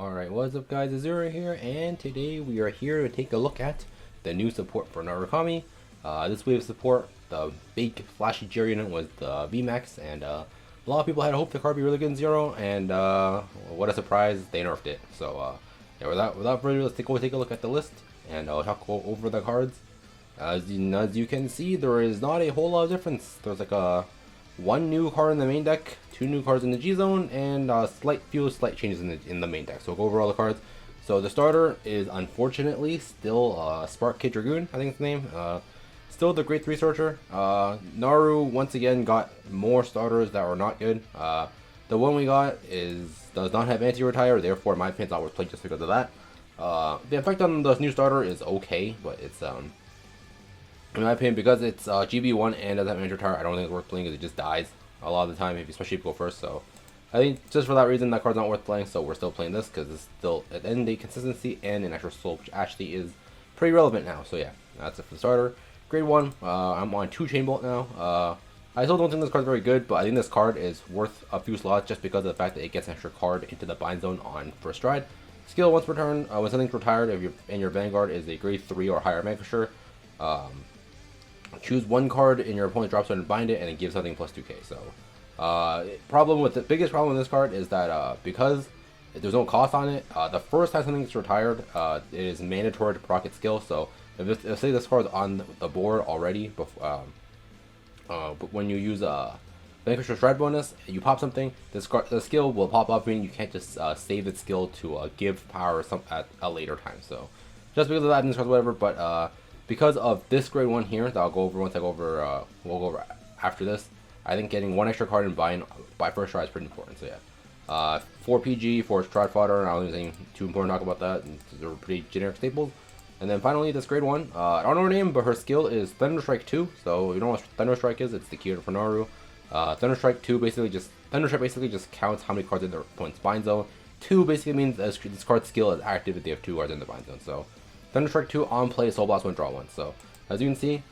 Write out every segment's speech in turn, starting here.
Alright, what's up guys, Azura here, and today we are here to take a look at the new support for Narukami. This wave of support, the big flashy Jerry unit was the VMAX, and a lot of people had hoped the card be really good in Zero, and what a surprise, they nerfed it. So yeah, without further ado, let's take a look at the list, and I'll talk over the cards. As you can see, there is not a whole lot of difference. There's like one new card in the main deck, 2 new cards in the G zone, and few slight changes in the main deck. So we'll go over all the cards. So the starter is unfortunately still Spark Kid Dragoon, I think it's the name. Still the Great 3 Searcher. Naru once again got more starters that are not good. The one we got does not have anti-retire, therefore in my opinion it's not worth playing just because of that. The effect on the new starter is okay, but it's in my opinion, because it's GB1 and doesn't have anti-retire, I don't think it's worth playing because it just dies a lot of the time, especially if you go first. So I think just for that reason, that card's not worth playing. So we're still playing this because it's still at the end of the day consistency and an extra soul, which actually is pretty relevant now. So yeah, that's it for the starter. Grade 1, I'm on 2 Chain Bolt now. I still don't think this card's very good, but I think this card is worth a few slots just because of the fact that it gets an extra card into the bind zone on first stride. Skill once per turn, when something's retired, if your Vanguard is a grade 3 or higher Vanquisher, choose one card in your opponent's drop zone and bind it, and it gives something plus 2k. So, the biggest problem with this card is that because there's no cost on it, the first time something gets retired, it is mandatory to proc its skill. So, if say this card's on the board already, but when you use a Vanquisher Shred bonus, you pop something, the skill will pop up, meaning you can't just save its skill to give power at a later time. So, just because of that, in this card, whatever, but because of this grade 1 here that I'll go over once we'll go over after this, I think getting one extra card in bind by first try is pretty important. So yeah, 4 PG, 4 Stride Fodder, and I don't think there's anything too important to talk about that. They're pretty generic staples. And then finally, this grade 1, I don't know her name, but her skill is Thunder Strike 2. So if you don't know what Thunder Strike is, it's the keyword for Naru. Thunder Strike 2 Thunder Strike basically just counts how many cards in their opponent's bind zone. 2 basically means this card's skill is active if they have 2 cards in the bind zone. So Thunder Strike 2 on play, Soul Blast 1, draw 1. So as you can see,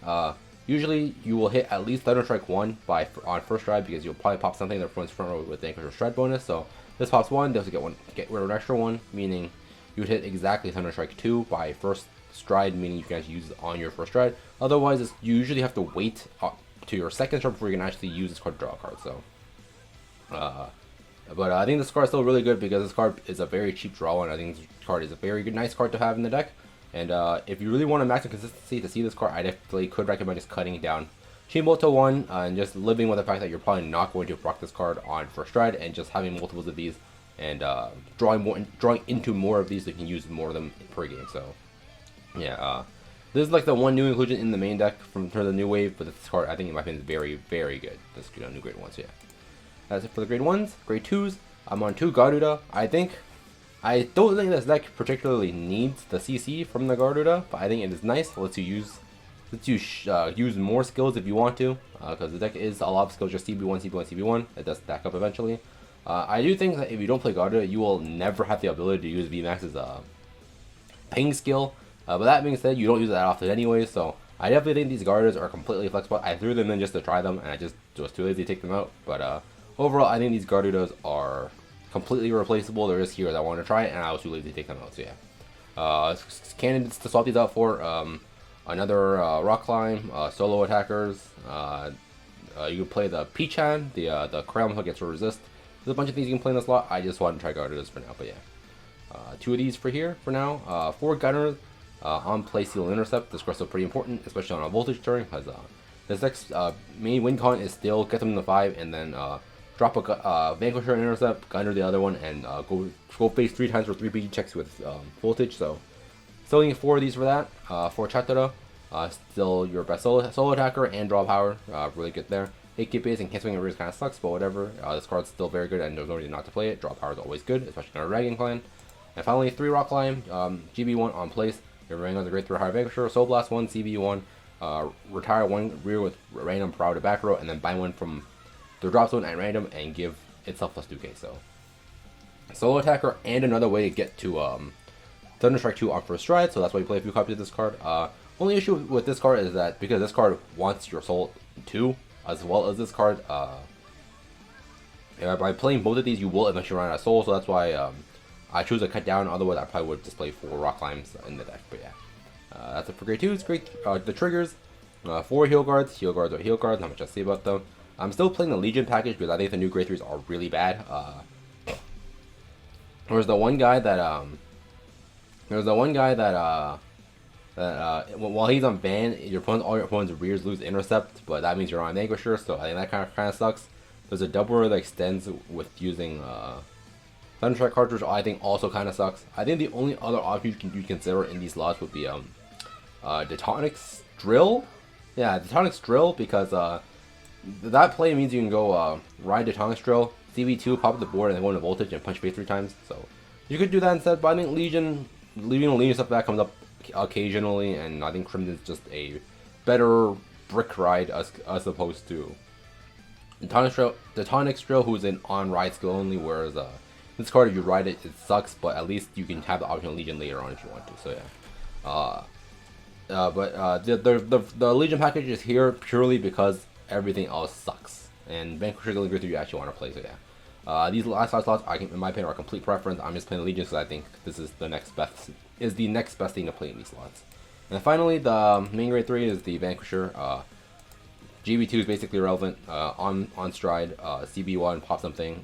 usually you will hit at least Thunder Strike 1 on first stride because you'll probably pop something in their opponent's front row with the Vanquisher Shred bonus. So this pops 1, does get rid of an extra 1, meaning you would hit exactly Thunder Strike 2 by first stride, meaning you can actually use it on your first stride. Otherwise, you usually have to wait to your second stride before you can actually use this card to draw a card. So, but I think this card is still really good because this card is a very cheap draw, and I think this card is a very good, nice card to have in the deck. And if you really want to max the consistency to see this card, I definitely could recommend just cutting down Chain Bolt to 1 and just living with the fact that you're probably not going to proc this card on first stride, and just having multiples of these and drawing into more of these so you can use more of them per game. So yeah, this is like the one new inclusion in the main deck from the new wave, but this card I think in my opinion is very, very good. This new grade 1s. So yeah, that's it for the grade 1s. Grade 2s, I'm on 2 Garuda. I don't think this deck particularly needs the CC from the Garuda, but I think it is nice. It lets you use more skills if you want to, because the deck is a lot of skills, just CB1, CB1, CB1. It does stack up eventually. I do think that if you don't play Garuda, you will never have the ability to use VMAX's ping skill. But that being said, you don't use it that often anyway, so I definitely think these Garudas are completely flexible. I threw them in just to try them, and I just was too lazy to take them out. But overall, I think these Garudas are completely replaceable. They're just heroes I want to try, and I was too lazy to take them out. So yeah, candidates to swap these out for another rock climb, solo attackers. You can play the Pichan, the Crown Hook gets to resist. There's a bunch of things you can play in this lot. I just want to try Garudas for now, but yeah, 2 of these for now. 4 Gunners on play Seal Intercept. This card's still pretty important, especially on a voltage turn, because this deck's main win con is still get them in the 5 and then drop a Vanquisher and Intercept, Gunner the other one, and go face 3 times for 3 PG checks with voltage. So still need 4 of these for that. 4 Chatara, still your best solo attacker and draw power, really good there. 8k base and canceling erase kind of sucks, but whatever. This card's still very good, and there's no reason not to play it. Draw power is always good, especially in our Dragon Clan. And finally, 3 Rock Climb, GB1 on place. Your Vanguard's a great 3 higher Vanquisher, Soul Blast 1, CB1, retire 1 rear with random Backrow to Backrow, and then buy 1 from the drop zone at random and give itself plus 2k. So solo attacker and another way to get to Thunder Strike 2 on first stride, so that's why you play a few copies of this card. Only issue with this card is that because this card wants your soul 2 as well as this card, by playing both of these you will eventually run out of soul, so that's why I choose to cut down. Otherwise, I probably would just play 4 rock climbs in the deck. But yeah, that's it for grade 2. It's great. The triggers, 4 heal guards. Heal guards are heal guards. Not much to say about them. I'm still playing the Legion package because I think the new grade 3s are really bad. There's the one guy that while he's on Van, all your opponent's rears lose intercept, but that means you're on Vanquisher, so I think that kind of sucks. There's a double that extends with using Thunderstrike cartridge, I think also kind of sucks. I think the only other option you consider in these slots would be Dragonic Drill. Yeah, Dragonic Drill, because that play means you can go ride Dragonic Drill, CV2, pop up the board, and then go into Voltage and punch face 3 times. So you could do that instead, but I think Legion stuff like that comes up occasionally, and I think Crimson's just a better brick ride as opposed to Dragonic Drill, who's an on-ride skill only, whereas this card, if you ride it, it sucks, but at least you can have the option of Legion later on if you want to. So yeah, the Legion package is here purely because everything else sucks, and Vanquisher is the only grid you actually want to play. So yeah, these last 5 slots, in my opinion, are a complete preference. I'm just playing Legion because I think this is the next best thing to play in these slots. And then finally, the main grade 3 is the Vanquisher. GB2 is basically irrelevant. On stride, CB1, pop something,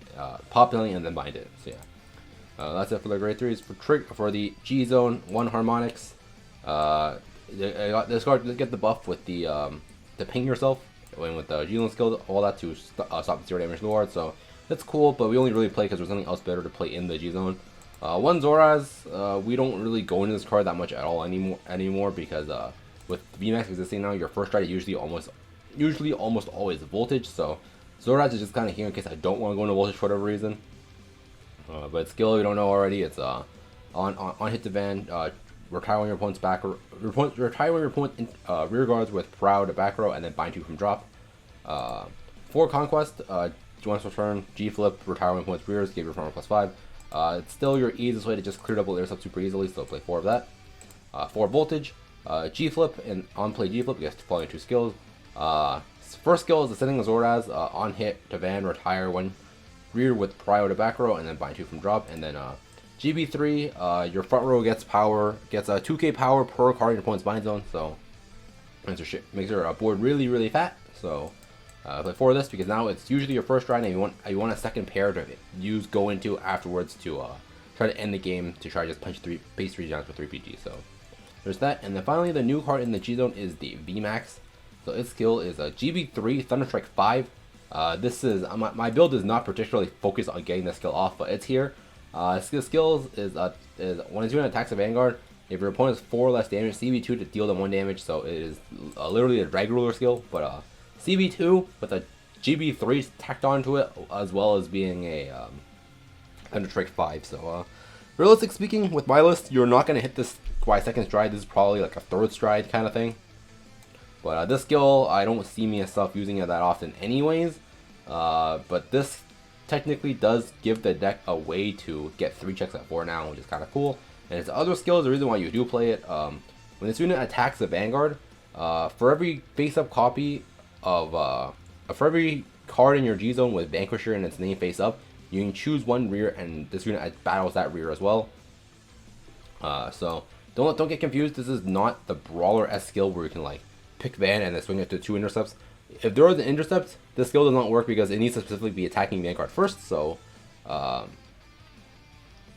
pop something, and then bind it. So yeah, that's it for the grade 3s. For the G zone, 1 harmonics. This card get the buff with the ping yourself, and with the G zone skill, all that to stop 0 damage Lord. So that's cool, but we only really play because there's nothing else better to play in the G zone. 1 Zoraz, we don't really go into this card that much at all anymore because with VMAX existing now, your first stride is usually almost always Voltage. So Zoraz is just kind of here in case I don't want to go into Voltage for whatever reason. But skill, you don't know already. It's on hit to Van, retire your opponent's rear guards with Prow to Backrow, and then bind 2 from drop. 4 Conquest, once return, G flip, retire your opponent's rears, give your front +5. It's still your easiest way to just clear double intercept super easily, so play 4 of that. 4 Voltage, G flip, and on play G flip, you have to follow 2 skills. First skill is ascending Zoraz, on hit to Van, retire 1 rear with Prio to Backrow, and then bind 2 from drop. And then GB3, your front row gets a 2k power per card in your opponent's bind zone, so makes your board really fat. So play 4 of this because now it's usually your first ride, and you want a second pair to go into afterwards to try to end the game, to try to just punch base 3 down with 3 PG. So there's that. And then finally, the new card in the G zone is the VMAX. So its skill is a GB3 Thunderstrike 5. This is my build is not particularly focused on getting the skill off, but it's here. Skills is when it's doing attacks of Vanguard, if your opponent has 4 or less damage, CB2 to deal them 1 damage. So it is literally a drag ruler skill, but CB2 with a GB3 tacked onto it, as well as being a Thunderstrike 5. So realistic speaking, with my list, you're not gonna hit this by 2nd stride. This is probably like a 3rd stride kind of thing. But this skill, I don't see myself using it that often anyways. But this technically does give the deck a way to get 3 checks at 4 now, which is kind of cool. And its other skill is the reason why you do play it. When this unit attacks the Vanguard, for every face-up copy of... for every card in your G zone with Vanquisher and its name face-up, you can choose 1 rear, and this unit battles that rear as well. So don't get confused. This is not the Brawler S skill where you can like pick Van and then swing it to 2 intercepts. If there is an intercept, this skill does not work because it needs to specifically be attacking Vanguard first. So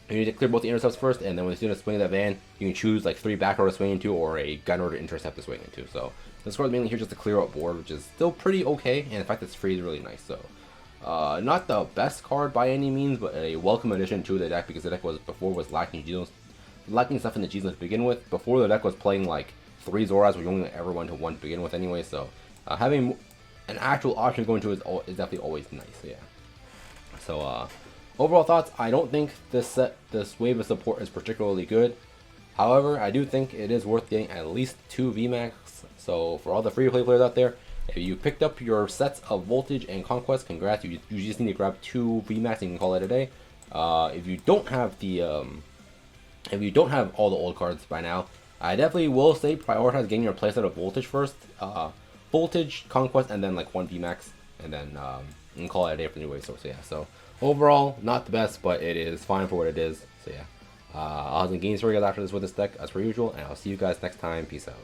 you need to clear both the intercepts first, and then when the student swing that Van, you can choose like 3 back row to swing into or a gunner to intercept to swing into. So this card is mainly here just to clear out board, which is still pretty okay, and the fact that it's free is really nice. So not the best card by any means, but a welcome addition to the deck because the deck was lacking stuff in the G zone to begin with. Before, the deck was playing like 3 Zoras, where you only ever went to 1 to begin with anyway. So having an actual option going to is definitely always nice. So, yeah. So overall thoughts, I don't think this wave of support is particularly good. However, I do think it is worth getting at least 2 VMAX. So for all the free-to-play players out there, if you picked up your sets of Voltage and Conquest, congrats. You just need to grab 2 VMAX and you can call it a day. If you don't have all the old cards by now, I definitely will say prioritize getting your playset of Voltage first. Voltage, Conquest, and then like 1 VMAX, and then you can call it a day for the new wave source. So yeah, so overall, not the best, but it is fine for what it is. So yeah, I'll have some games for you guys after this with this deck as per usual, and I'll see you guys next time. Peace out.